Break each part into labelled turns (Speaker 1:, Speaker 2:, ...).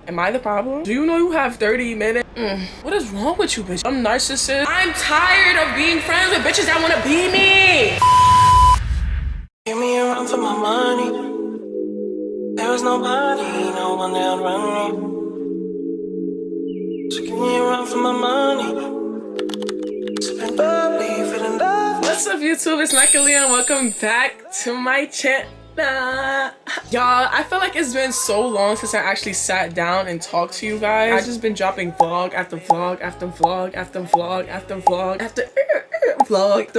Speaker 1: Am I the problem? Do you know you have 30 minutes? What is wrong with you, bitch? I'm narcissist. I'm tired of being friends with bitches that wanna be me.
Speaker 2: Give me a run for my money. There was nobody, no one that run me. So give me a run for my money. Sipping bubbly, feeling love.
Speaker 1: What's up, YouTube? It's Mícah Leia and welcome back to my channel. Y'all, I feel like it's been so long since I actually sat down and talked to you guys. I've just been dropping vlog after vlog after vlog after vlog after vlog after vlog.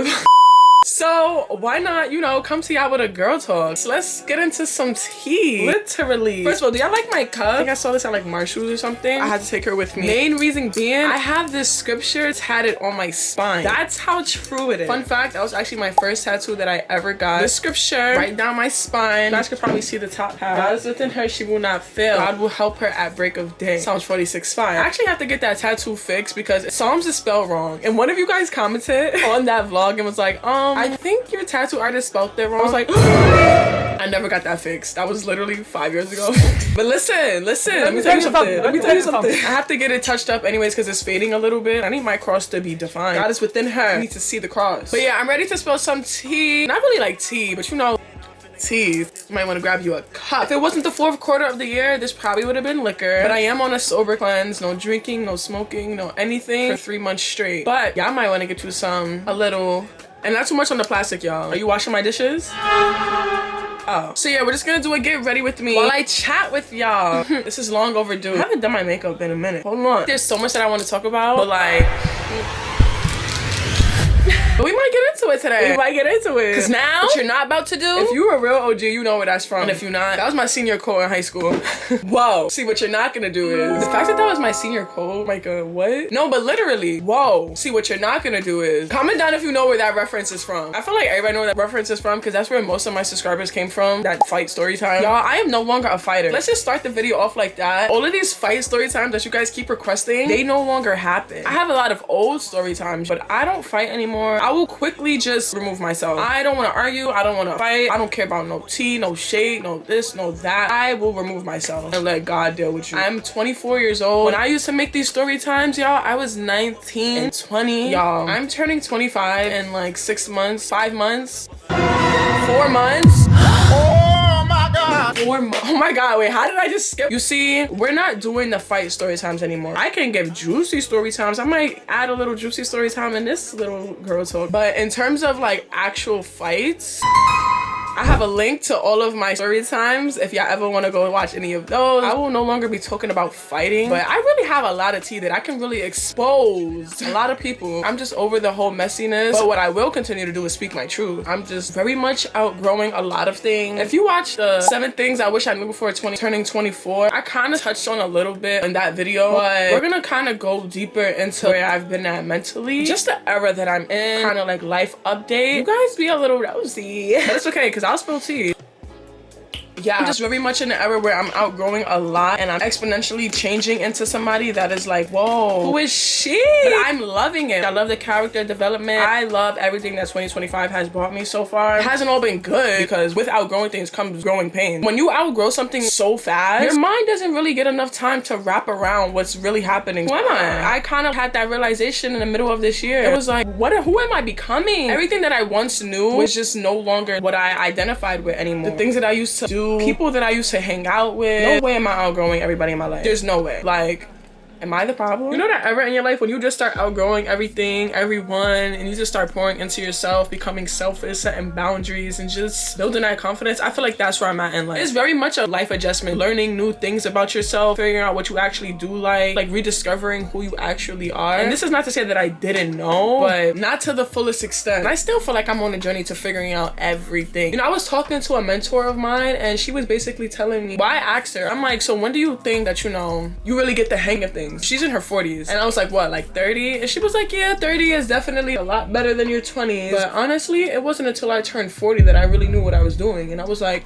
Speaker 1: So why not, you know, come to y'all with a girl talk. So let's get into some tea. Literally. First of all, do y'all like my cup? I think I saw this at like Marshall's or something. I had to take her with me. Main reason being, I have this scripture tatted on my spine. That's how true it is. Fun fact, that was actually my first tattoo that I ever got. This scripture right down my spine. You guys could probably see the top half. God is within her, she will not fail. God will help her at break of day. Psalms 46:5. I actually have to get that tattoo fixed because Psalms is spelled wrong. And one of you guys commented on that vlog and was like, I think your tattoo artist spelled it wrong. I was like, I never got that fixed. That was literally 5 years ago. But listen. Let me tell you something. I have to get it touched up anyways because it's fading a little bit. I need my cross to be defined. God is within her. I need to see the cross. But yeah, I'm ready to spill some tea. Not really like tea, but you know, tea. You might want to grab you a cup. If it wasn't the fourth quarter of the year, this probably would have been liquor. But I am on a sober cleanse. No drinking, no smoking, no anything for 3 months straight. But y'all might want to get you a little. And not too much on the plastic, y'all. Are you washing my dishes? Oh. So yeah, we're just gonna do a get ready with me while I chat with y'all. This is long overdue. I haven't done my makeup in a minute. Hold on. There's so much that I want to talk about, but like... But we might get into it today. We might get into it. Cause now, what you're not about to do, if you a real OG, you know where that's from. And if you're not, that was my senior quote in high school. Whoa. See, what you're not gonna do is, the fact that that was my senior quote, like what? No, but literally, whoa. See, what you're not gonna do is, comment down if you know where that reference is from. I feel like everybody knows where that reference is from because that's where most of my subscribers came from, that fight story time. Y'all, I am no longer a fighter. Let's just start the video off like that. All of these fight story times that you guys keep requesting, they no longer happen. I have a lot of old story times, but I don't fight anymore. I will quickly just remove myself. I don't want to argue. I don't want to fight. I don't care about no tea, no shade, no this, no that. I will remove myself and let God deal with you. I'm 24 years old. When I used to make these story times, y'all, I was 19 and 20. Y'all, I'm turning 25 in like 6 months, 5 months, 4 months. Oh my god, wait, how did I just skip? You see, we're not doing the fight story times anymore. I can give juicy story times. I might add a little juicy story time in this little girl talk. But in terms of like actual fights, I have a link to all of my story times if y'all ever want to go watch any of those. I will no longer be talking about fighting, but I really have a lot of tea that I can really expose a lot of people. I'm just over the whole messiness, but what I will continue to do is speak my truth. I'm just very much outgrowing a lot of things. If you watch the 7 things I wish I knew before turning 24, I kind of touched on a little bit in that video, but we're gonna kind of go deeper into where I've been at mentally, just the era that I'm in, kind of like life update. You guys be a little rosy, but it's okay because I'll spill tea. Yeah, I'm just very much in the era where I'm outgrowing a lot and I'm exponentially changing into somebody that is like, whoa, who is she? But I'm loving it. I love the character development. I love everything that 2025 has brought me so far. It hasn't all been good because with outgrowing things comes growing pain. When you outgrow something so fast, your mind doesn't really get enough time to wrap around what's really happening. Who am I? I kind of had that realization in the middle of this year. It was like, who am I becoming? Everything that I once knew was just no longer what I identified with anymore. The things that I used to do, people that I used to hang out with, no way am I outgrowing everybody in my life. There's no way. Like, am I the problem? You know that ever in your life when you just start outgrowing everything, everyone, and you just start pouring into yourself, becoming selfish, setting boundaries, and just building that confidence? I feel like that's where I'm at in life. It's very much a life adjustment, learning new things about yourself, figuring out what you actually do like rediscovering who you actually are. And this is not to say that I didn't know, but not to the fullest extent. And I still feel like I'm on a journey to figuring out everything. You know, I was talking to a mentor of mine, and she was basically telling me, I asked her, I'm like, so when do you think that, you know, you really get the hang of things? She's in her 40s and I was like, what, like 30? And she was like, yeah, 30 is definitely a lot better than your 20s. But honestly, it wasn't until I turned 40 that I really knew what I was doing. And I was like,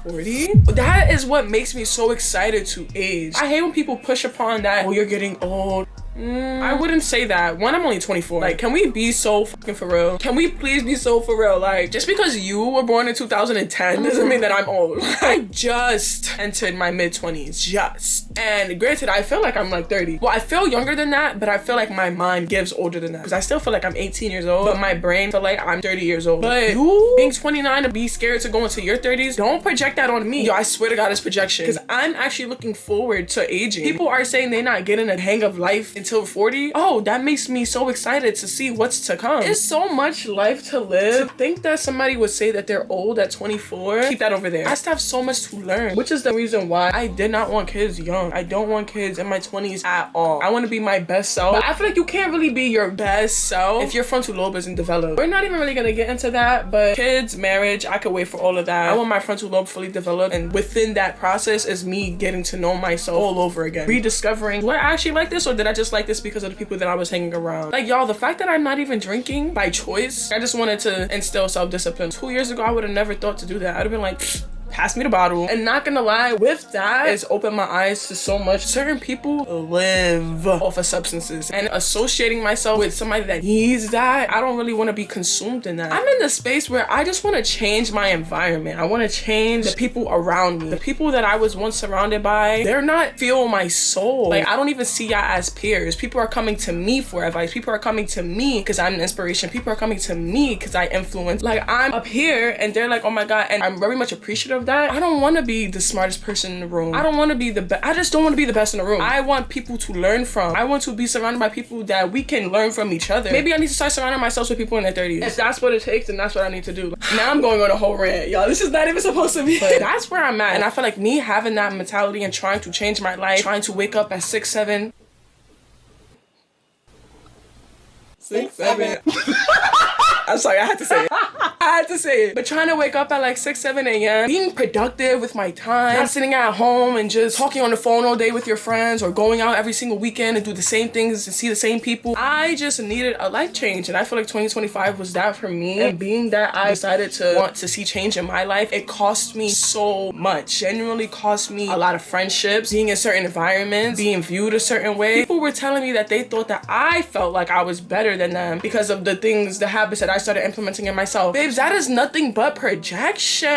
Speaker 1: 40? That is what makes me so excited to age. I hate when people push upon that, oh, you're getting old. I wouldn't say that. One, I'm only 24. Like, can we be so fucking for real? Can we please be so for real? Like, just because you were born in 2010 doesn't mean that I'm old. I just entered my mid-20s, just. And granted, I feel like I'm like 30. Well, I feel younger than that, but I feel like my mind gives older than that. Because I still feel like I'm 18 years old, but my brain feel like I'm 30 years old. But you being 29 to be scared to go into your 30s, don't project that on me. Yo, I swear to God, it's projection. Because I'm actually looking forward to aging. People are saying they're not getting a hang of life until 40. Oh, that makes me so excited to see what's to come. There's so much life to live. To think that somebody would say that they're old at 24, keep that over there. I still have so much to learn, which is the reason why I did not want kids young. I don't want kids in my 20s at all. I want to be my best self. But I feel like you can't really be your best self if your frontal lobe isn't developed. We're not even really gonna get into that, but kids, marriage, I could wait for all of that. I want my frontal lobe fully developed, and within that process is me getting to know myself all over again. Rediscovering, do I actually like this, or did I just like this because of the people that I was hanging around? Like, y'all, the fact that I'm not even drinking by choice, I just wanted to instill self-discipline. 2 years ago, I would have never thought to do that. I'd have been like, pass me the bottle. And not gonna lie, with that, it's opened my eyes to so much. Certain people live off of substances, and associating myself with somebody that needs that, I don't really want to be consumed in that. I'm in the space where I just want to change my environment. I want to change the people around me. The people that I was once surrounded by, they're not fuel my soul. Like, I don't even see y'all as peers. People are coming to me for advice. People are coming to me because I'm an inspiration. People are coming to me because I influence. Like, I'm up here and they're like, oh my God, and I'm very much appreciative of that. I don't want to be the smartest person in the room. I don't want to be the best. I just don't want to be the best in the room. I want people to learn from. I want to be surrounded by people that we can learn from each other. Maybe I need to start surrounding myself with people in their 30s. If that's what it takes, then that's what I need to do. Now I'm going on a whole rant, y'all. This is not even supposed to be. But that's where I'm at. And I feel like me having that mentality and trying to change my life, trying to wake up at 6, 7. I'm sorry, I had to say it. I had to say it. But trying to wake up at like 6, 7 a.m. being productive with my time, not sitting at home and just talking on the phone all day with your friends, or going out every single weekend and do the same things and see the same people. I just needed a life change, and I feel like 2025 was that for me. And being that I decided to want to see change in my life, it cost me so much. Genuinely cost me a lot of friendships, being in certain environments, being viewed a certain way. People were telling me that they thought that I felt like I was better than them because of the things, the habits that I started implementing in myself. Babes, that is nothing but projection.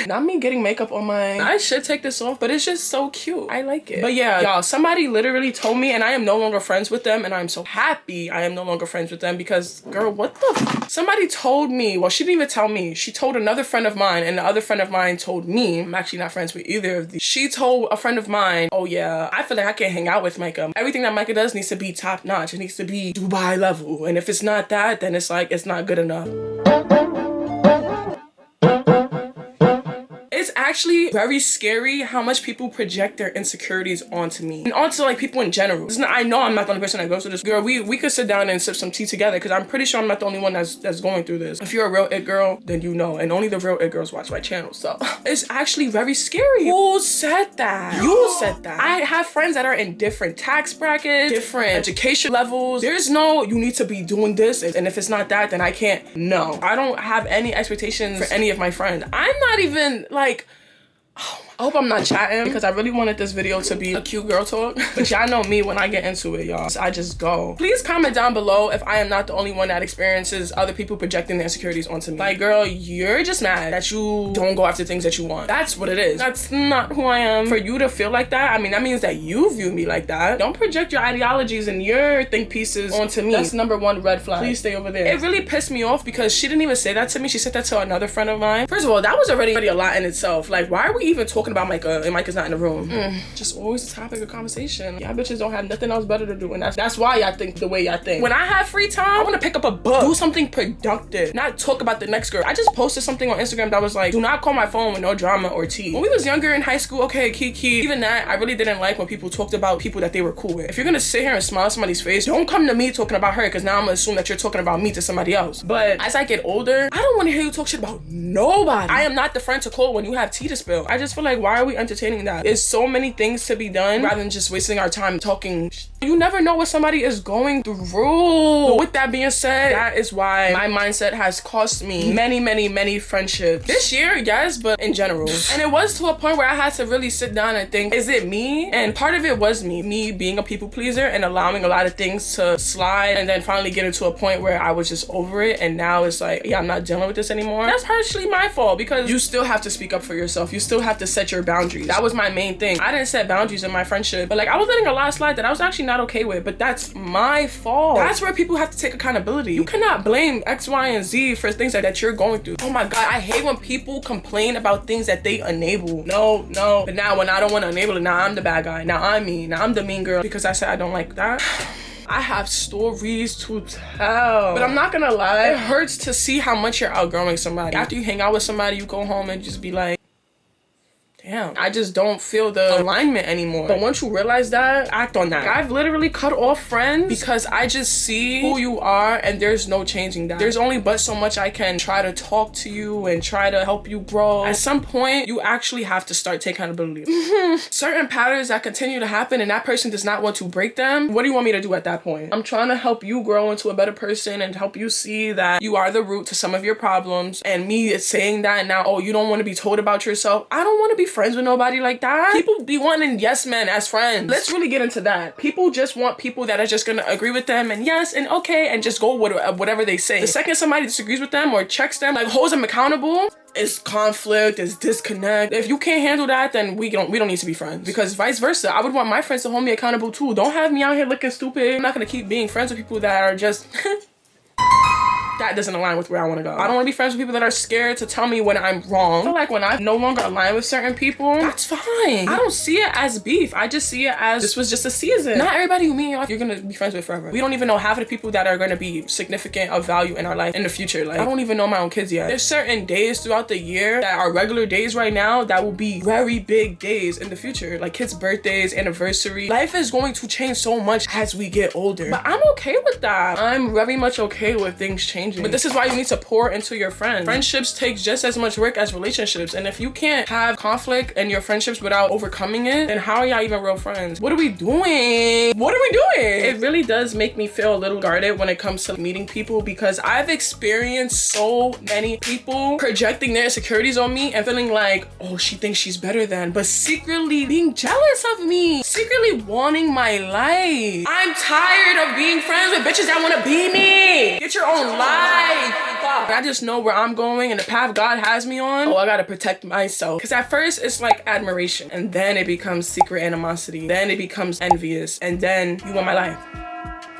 Speaker 1: Not me getting makeup on my... I should take this off, but it's just so cute. I like it. But yeah, y'all, somebody literally told me, and I am no longer friends with them, and I'm so happy I am no longer friends with them because, girl, what the... Somebody told me, well, she didn't even tell me. She told another friend of mine, and the other friend of mine told me, I'm actually not friends with either of these. She told a friend of mine, oh yeah, I feel like I can't hang out with Mícah. Everything that Mícah does needs to be top notch. It needs to be Dubai level. And if it's not that, then it's like, it's not good enough. It's actually very scary how much people project their insecurities onto me and onto like people in general. I know I'm not the only person that goes through this. Girl, we could sit down and sip some tea together because I'm pretty sure I'm not the only one that's going through this. If you're a real it girl, then you know, and only the real it girls watch my channel. So it's actually very scary. Who said that? You said that. I have friends that are in different tax brackets, different education levels. There's no, you need to be doing this, and if it's not that, then I can't. No, I don't have any expectations for any of my friends. I'm not even like, I hope I'm not chatting because I really wanted this video to be a cute girl talk. But y'all know me when I get into it, y'all. So I just go. Please comment down below if I am not the only one that experiences other people projecting their insecurities onto me. Like, girl, you're just mad that you don't go after things that you want. That's what it is. That's not who I am. For you to feel like that, I mean, that means that you view me like that. Don't project your ideologies and your think pieces onto me. That's #1 red flag. Please stay over there. It really pissed me off because she didn't even say that to me. She said that to another friend of mine. First of all, that was already a lot in itself. Like, why are we even talking about Mícah and Mícah's not in the room? Just always a topic of conversation. Y'all bitches don't have nothing else better to do, and that's why y'all think the way y'all think. When I have free time, I want to pick up a book, do something productive, not talk about the next girl. I just posted something on Instagram that was like, do not call my phone with no drama or tea. When we was younger in high school, okay, kiki, even that, I really didn't like when people talked about people that they were cool with. If you're gonna sit here and smile at somebody's face, don't come to me talking about her, because now I'm gonna assume that you're talking about me to somebody else. But as I get older, I don't want to hear you talk shit about nobody. I am not the friend to call when you have tea to spill. I just feel like, why are we entertaining that? There's so many things to be done rather than just wasting our time talking. You never know what somebody is going through. But with that being said, that is why my mindset has cost me many friendships this year, yes, but in general. And it was to a point where I had to really sit down and think, is it me? And part of it was me being a people pleaser and allowing a lot of things to slide, and then finally getting to a point where I was just over it. And now it's like, yeah, I'm not dealing with this anymore. That's partially my fault, because you still have to speak up for yourself. You still have to set your boundaries. That was my main thing. I didn't set boundaries in my friendship, but like, I was letting a lot slide that I was actually not okay with, but that's my fault. That's where people have to take accountability. You cannot blame X, Y, and Z for things that you're going through. Oh my God, I hate when people complain about things that they enable. No. But now when I don't want to enable it, now I'm the bad guy. Now I'm mean. Now I'm the mean girl because I said I don't like that. I have stories to tell, but I'm not gonna lie, it hurts to see how much you're outgrowing somebody. After you hang out with somebody, you go home and just be like, damn, I just don't feel the alignment anymore. But once you realize that, act on that. I've literally cut off friends because I just see who you are and there's no changing that. There's only but so much I can try to talk to you and try to help you grow. At some point, you actually have to start taking accountability. Certain patterns that continue to happen and that person does not want to break them, what do you want me to do at that point? I'm trying to help you grow into a better person and help you see that you are the root to some of your problems. And me saying that now, oh, you don't want to be told about yourself. I don't want to be friends with nobody like that. People be wanting yes men as friends. Let's really get into that. People just want people that are just gonna agree with them and yes and okay and just go with whatever they say. The second somebody disagrees with them or checks them, like holds them accountable, it's conflict, it's disconnect. If you can't handle that, then we don't need to be friends. Because vice versa, I would want my friends to hold me accountable too. Don't have me out here looking stupid. I'm not gonna keep being friends with people that are just that doesn't align with where I want to go. I don't want to be friends with people that are scared to tell me when I'm wrong. I feel like when I no longer align with certain people, that's fine. I don't see it as beef. I just see it as this was just a season. Not everybody who me and you're gonna be friends with forever. We don't even know half of the people that are gonna be significant of value in our life in the future. Like, I don't even know my own kids yet. There's certain days throughout the year that are regular days right now that will be very big days in the future. Like kids' birthdays, anniversary. Life is going to change so much as we get older. But I'm okay with that. I'm very much okay with things changing. But this is why you need to pour into your friends. Friendships take just as much work as relationships. And if you can't have conflict in your friendships without overcoming it, then how are y'all even real friends? What are we doing? What are we doing? It really does make me feel a little guarded when it comes to meeting people, because I've experienced so many people projecting their insecurities on me and feeling like, oh, she thinks she's better than, but secretly being jealous of me, secretly wanting my life. I'm tired of being friends with bitches that want to be me. Get your own life. I just know where I'm going and the path God has me on. Oh, I gotta protect myself. Because at first it's like admiration, and then it becomes secret animosity, then it becomes envious, and then you want my life.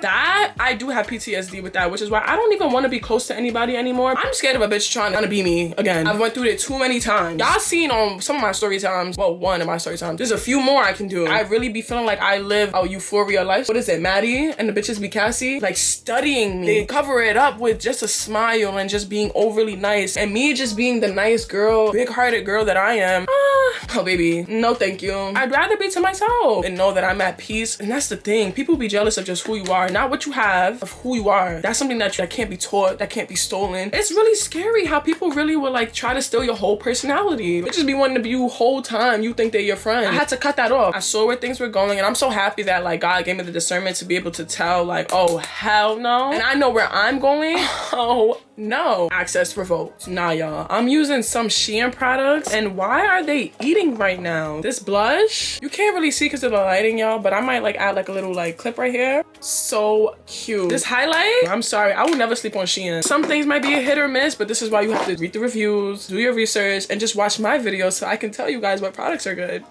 Speaker 1: That, I do have PTSD with that, which is why I don't even want to be close to anybody anymore. I'm scared of a bitch trying to be me again. I've went through it too many times. Y'all seen on some of my story times, well, one of my story times, there's a few more I can do. I really be feeling like I live a euphoria life. What is it, Maddie and the bitches be Cassie? Like studying me. They cover it up with just a smile and just being overly nice. And me just being the nice girl, big-hearted girl that I am. Oh, baby, no thank you. I'd rather be to myself and know that I'm at peace. And that's the thing. People be jealous of just who you are, not what you have, of who you are. That's something that can't be taught, that can't be stolen. It's really scary how people really will like try to steal your whole personality. They just be wanting to be you whole time. You think they're your friend. I had to cut that off. I saw where things were going, and I'm so happy that like God gave me the discernment to be able to tell like, oh, hell no. And I know where I'm going. Oh, no. Access revoked. Nah, y'all. I'm using some Shein products, and why are they eating right now? This blush, you can't really see because of the lighting, y'all, but I might like add like a little like clip right here. So cute. This highlight, I'm sorry, I would never sleep on Shein. Some things might be a hit or miss, but this is why you have to read the reviews, do your research, and just watch my videos so I can tell you guys what products are good.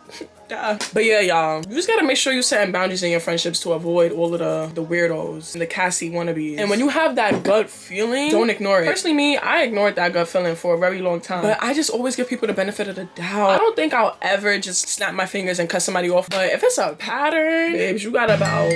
Speaker 1: Yeah. But yeah, y'all, you just gotta make sure you're setting boundaries in your friendships to avoid all of the weirdos and the Cassie wannabes. And when you have that gut feeling, don't ignore it. Personally, me, I ignored that gut feeling for a very long time, but I just always give people the benefit of the doubt. I don't think I'll ever just snap my fingers and cut somebody off, but if it's a pattern, babes, you got about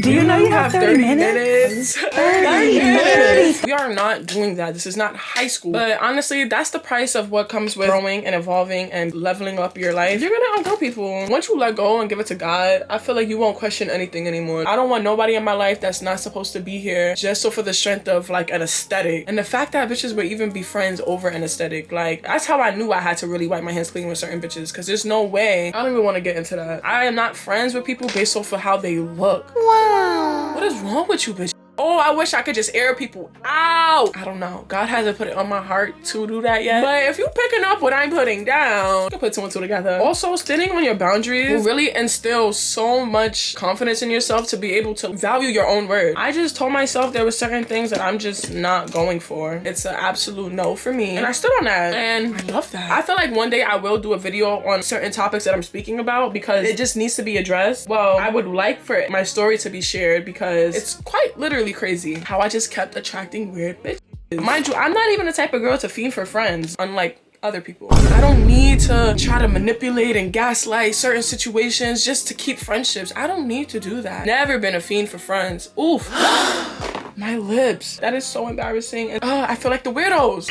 Speaker 3: do you know you have 30 minutes? 30 minutes.
Speaker 1: We are not doing that. This is not high school. But honestly, that's the price of what comes with growing and evolving and leveling up your life. You're gonna outgrow people. people. Once you let go and give it to God, I feel like you won't question anything anymore. I don't want nobody in my life that's not supposed to be here just so for the strength of like an aesthetic. And the fact that bitches would even be friends over an aesthetic, like that's how I knew I had to really wipe my hands clean with certain bitches, because there's no way. I don't even want to get into that. I am not friends with people based off of how they look. Wow. What is wrong with you, bitch? Oh, I wish I could just air people out. I don't know. God hasn't put it on my heart to do that yet. But if you picking up what I'm putting down, you can put two and two together. Also, standing on your boundaries will really instill so much confidence in yourself to be able to value your own word. I just told myself there were certain things that I'm just not going for. It's an absolute no for me. And I stood on that. And I love that. I feel like one day I will do a video on certain topics that I'm speaking about because it just needs to be addressed. Well, I would like for my story to be shared because it's quite literally crazy how I just kept attracting weird bitches. Mind you, I'm not even the type of girl to fiend for friends, unlike other people. I don't need to try to manipulate and gaslight certain situations just to keep friendships. I don't need to do that. Never been a fiend for friends. Oof. My lips. That is so embarrassing. And I feel like the weirdos.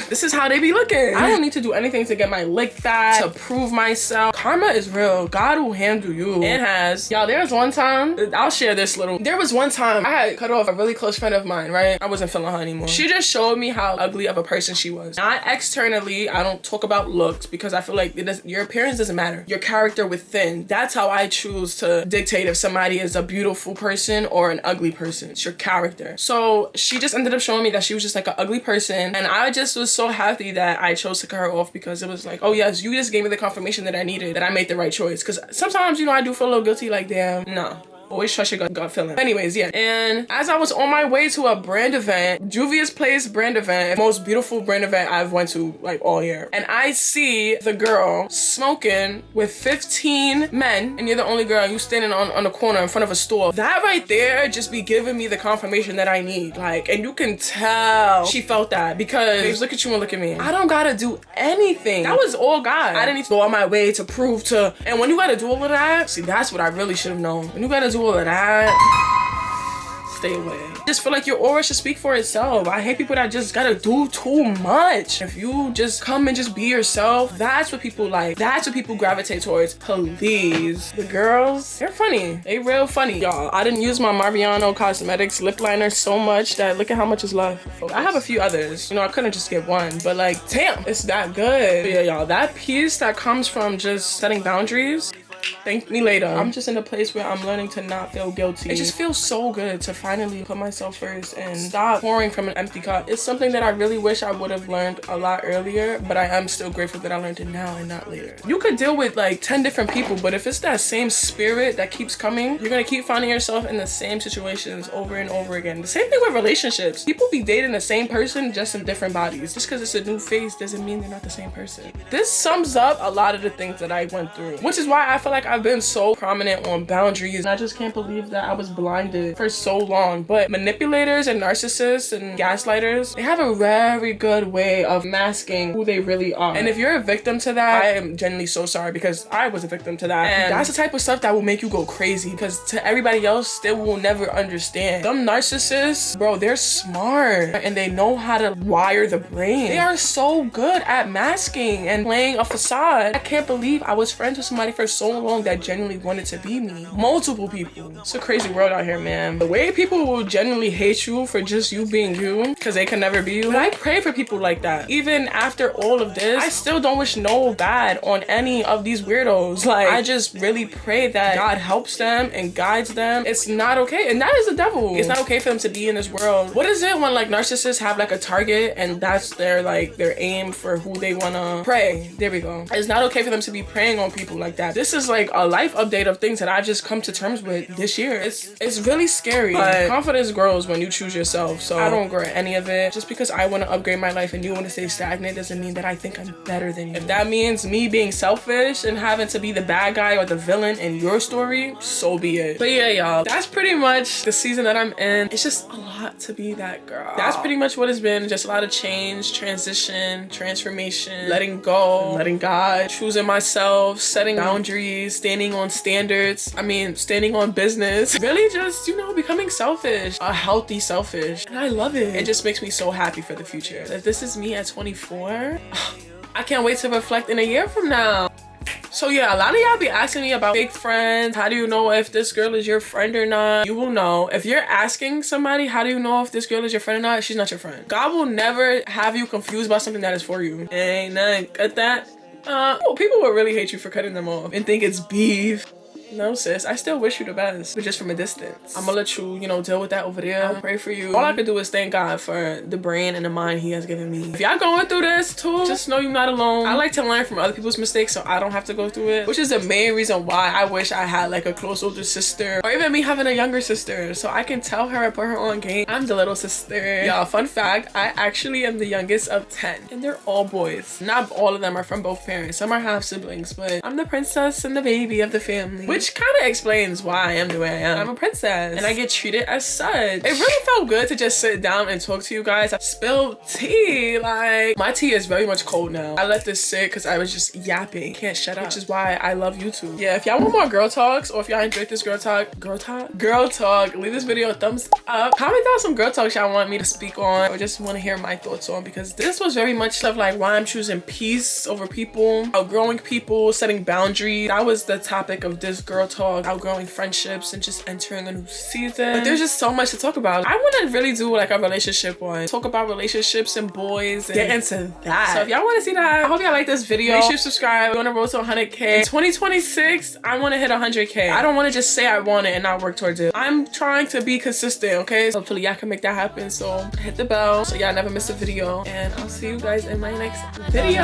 Speaker 1: This is how they be looking. I don't need to do anything to get my lick back, to prove myself. Karma is real. God will handle you. It has. Y'all, there was one time, I'll share this little. There was one time I had cut off a really close friend of mine, right? I wasn't feeling her anymore. She just showed me how ugly of a person she was. Not externally. I don't talk about looks because I feel like your appearance doesn't matter. Your character within. That's how I choose to dictate if somebody is a beautiful person or an ugly person. Your character. So she just ended up showing me that she was just like an ugly person, and I just was so happy that I chose to cut her off because it was like, oh yes, you just gave me the confirmation that I needed, that I made the right choice. Because sometimes, you know, I do feel a little guilty, like damn, no. Always trust your gut feeling. Anyways, yeah. And as I was on my way to a brand event, Juvia's Place brand event, most beautiful brand event I've went to like all year. And I see the girl smoking with 15 men, and you're the only girl, and you standing on the corner in front of a store. That right there just be giving me the confirmation that I need. Like, and you can tell she felt that because look at you and look at me. I don't gotta do anything. That was all God. I didn't need to go on my way to prove to, and when you gotta do all of that, see, that's what I really should have known. When you gotta do all of that, stay away. Just feel like your aura should speak for itself. I hate people that just gotta do too much. If you just come and just be yourself, that's what people like. That's what people gravitate towards. Please. The girls, they're funny. They real funny. Y'all, I didn't use my Marviano Cosmetics lip liner so much that look at how much is left. I have a few others. You know, I couldn't just get one, but like, damn, it's that good. But yeah, y'all, that piece that comes from just setting boundaries, thank me later. I'm just in a place where I'm learning to not feel guilty. It just feels so good to finally put myself first and stop pouring from an empty cup. It's something that I really wish I would have learned a lot earlier, but I am still grateful that I learned it now and not later. You could deal with like 10 different people, but if it's that same spirit that keeps coming, you're gonna keep finding yourself in the same situations over and over again. The same thing with relationships. People be dating the same person just in different bodies. Just because it's a new face doesn't mean they're not the same person. This sums up a lot of the things that I went through, which is why I feel like I've been so prominent on boundaries. And I just can't believe that I was blinded for so long. But manipulators and narcissists and gaslighters, they have a very good way of masking who they really are. And if you're a victim to that, I am genuinely so sorry because I was a victim to that. And that's the type of stuff that will make you go crazy because to everybody else, they will never understand. Some narcissists, bro, they're smart and they know how to wire the brain. They are so good at masking and playing a facade. I can't believe I was friends with somebody for so long that genuinely wanted to be me. Multiple people. It's a crazy world out here, man. The way people will genuinely hate you for just you being you because they can never be you. But I pray for people like that. Even after all of this, I still don't wish no bad on any of these weirdos. Like, I just really pray that God helps them and guides them. It's not okay. And that is the devil. It's not okay for them to be in this world. What is it when like narcissists have like a target and that's their like their aim for who they want to prey? There we go. It's not okay for them to be preying on people like that. This is like a life update of things that I just come to terms with this year. It's really scary, but confidence grows when you choose yourself. So I don't regret any of it. Just because I want to upgrade my life and you want to stay stagnant doesn't mean that I think I'm better than you. If that means me being selfish and having to be the bad guy or the villain in your story, so be it. But yeah, y'all, that's pretty much the season that I'm in. It's just a lot to be that girl. That's pretty much what it's been. Just a lot of change, transition, transformation, letting go, letting God, choosing myself, setting boundaries, standing on standards. I mean, standing on business. Really just, you know, becoming selfish. A healthy selfish. And I love it. It just makes me so happy for the future. If this is me at 24, I can't wait to reflect in a year from now. So So yeah, a lot of y'all be asking me about fake friends. How do you know if this girl is your friend or not? You will know. If you're asking somebody, how do you know if this girl is your friend or not? She's not your friend. God will never have you confused about something that is for you. Ain't nothing. Cut that. People will really hate you for cutting them off and think it's beef. No, sis, I still wish you the best, but just from a distance. I'm gonna let you, you know, deal with that over there. I'll pray for you. All I can do is thank God for the brain and the mind he has given me. If y'all going through this too, just know you're not alone. I like to learn from other people's mistakes so I don't have to go through it, which is the main reason why I wish I had like a close older sister, or even me having a younger sister, so I can tell her and put her on game. I'm the little sister. Y'all, fun fact, I actually am the youngest of 10, and they're all boys. Not all of them are from both parents. Some are half siblings, but I'm the princess and the baby of the family, which kind of explains why I am the way I am. I'm a princess and I get treated as such. It really felt good to just sit down and talk to you guys. I spilled tea. Like, my tea is very much cold now. I let this sit because I was just yapping. Can't shut up, which is why I love YouTube. Yeah, if y'all want more girl talks, or if y'all enjoyed this girl talk, leave this video a thumbs up. Comment down some girl talks y'all want me to speak on, or just want to hear my thoughts on, because this was very much stuff like why I'm choosing peace over people, outgrowing people, setting boundaries. That was the topic of this girl talk. Outgrowing friendships and just entering a new season. But there's just so much to talk about. I want to really do like a relationship one. Talk about relationships and boys and get into that. So if y'all want to see that, I hope y'all like this video. Make sure you subscribe. We're on the road to 100K. In 2026, I want to hit 100K. I don't want to just say I want it and not work towards it. I'm trying to be consistent, okay? So hopefully y'all can make that happen. So hit the bell so y'all never miss a video. And I'll see you guys in my next video.